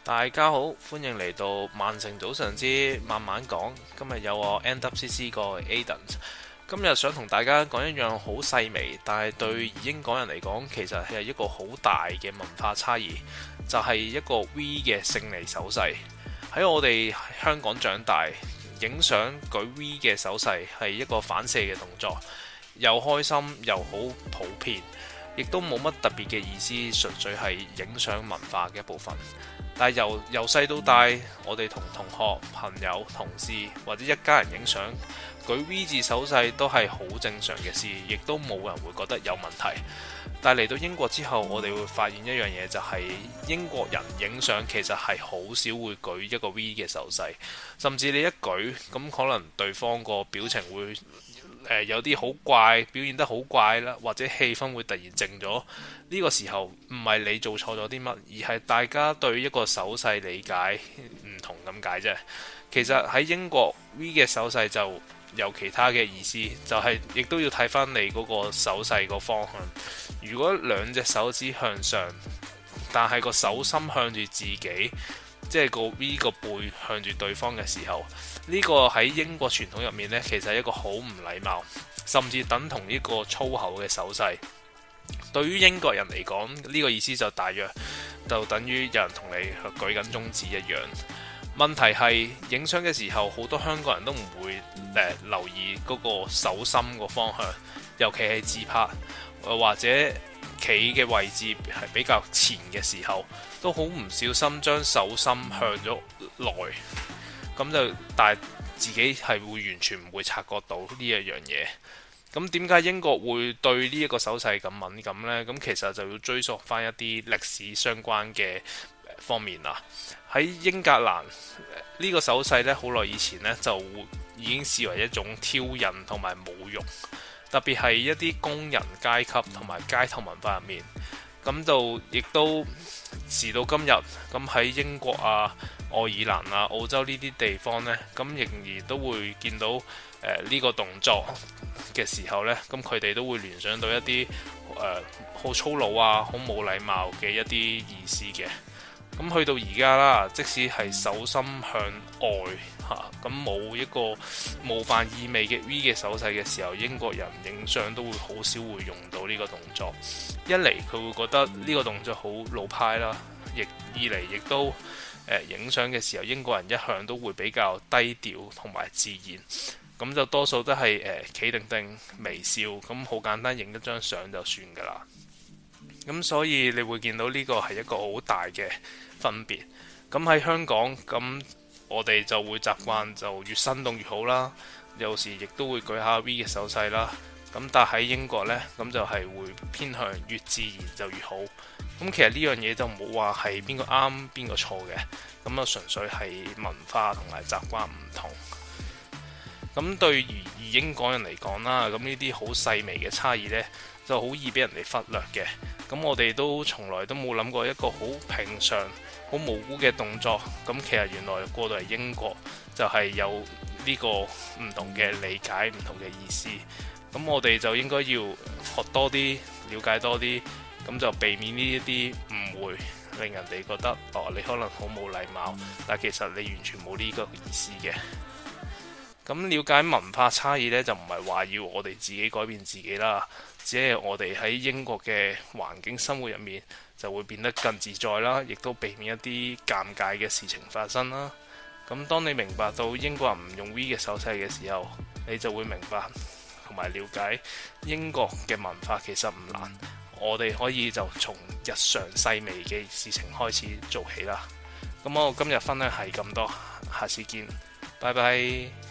大家好，歡迎嚟到曼城早上之慢慢講。今日有我 NWCC 個 Aden。今日想同大家講一樣好細微，但係對英港人嚟講，其實係一個好大嘅文化差異，就係一個 V 嘅勝利手勢。喺我哋香港長大，影相舉 V 嘅手勢係一個反射嘅動作，又開心又好普遍，亦都冇乜特別嘅意思，純粹係影相文化嘅一部分。但係由細到大，我哋同同學、朋友、同事或者一家人影相，舉 V 字手勢都係好正常嘅事，亦都冇人會覺得有問題。但係嚟到英國之後，我哋會發現一樣嘢，就係英國人影相其實係好少會舉一個 V 嘅手勢，甚至你一舉咁，可能對方個表情會有啲好怪，表現得好怪啦，或者氣氛會突然靜咗。呢個時候唔係你做錯咗啲乜，而係大家對一個手勢理解唔同咁解啫。其實喺英國 V 嘅手勢就有其他嘅意思，就係亦都要睇翻你嗰個手勢個方向。如果兩隻手指向上，但係個手心向住自己，即係個 V 個背向住對方嘅時候，呢個喺英國傳統入面呢，其實係一個好唔禮貌，甚至等同呢個粗口嘅手勢。對於英國人嚟講，呢個意思就大約就等於有人同你舉緊中指一樣。問題係影相嘅時候，好多香港人都唔會留意嗰個手心個方向，尤其係自拍或者企嘅位置係比較前嘅時候，都好唔小心將手心向咗內，咁就但係自己係會完全唔會察覺到呢一樣嘢。咁點解英國會對呢一個手勢咁敏感呢？咁其實就要追溯翻一啲歷史相關嘅方面啦。喺英格蘭呢個手勢呢，好耐以前呢，就已經視為一種挑釁同埋侮辱，特別係一啲工人階級同埋街頭文化入面。咁就亦都時到今日，咁喺英國啊、愛爾蘭啊、澳洲呢啲地方呢，咁仍然都會見到呢個動作嘅時候呢，咁佢哋都會聯想到一啲好粗魯啊、好冇禮貌嘅一啲意思嘅。咁去到而家啦，即使係手心向外咁冇一個冒犯意味嘅 V 嘅手勢嘅時候，英國人影相都會好少會用到呢個動作。一嚟佢會覺得呢個動作好老派啦，二嚟亦都影相嘅時候，英國人一向都會比較低調同埋自然，咁就多數都係企定定微笑，咁好簡單影一張相就算㗎啦。咁所以你會見到呢個係一個好大嘅分別。咁喺香港，咁我哋就會習慣就越生動越好啦，有時亦都會舉下 V 嘅手勢啦。咁但喺英國呢，咁就係會偏向越自然就越好。咁其實呢樣嘢就冇話係邊個啱邊個錯嘅，咁啊純粹係文化同埋習慣唔同。咁對於英港人嚟講啦，咁呢啲好細微嘅差異呢，就好易俾人哋忽略嘅。咁我哋都從來都冇諗過一個好平常、好無辜嘅動作。咁其實原來過到嚟英國就係有呢個唔同嘅理解、唔同嘅意思。咁我哋就應該要學多啲、了解多啲，咁就避免呢一啲誤會，令人哋覺得你可能好冇禮貌，但其實你完全冇呢個意思嘅。咁了解文化差異呢，就唔係話要我哋自己改變自己啦，只係我哋喺英國嘅環境生活入面就會變得更自在啦，亦都避免一啲尷尬嘅事情發生啦。咁當你明白到英國人唔用 V 嘅手勢嘅時候，你就會明白同埋了解英國嘅文化其實唔難，我哋可以就從日常細微嘅事情開始做起啦。咁我今日分享係咁多，下次見，拜拜。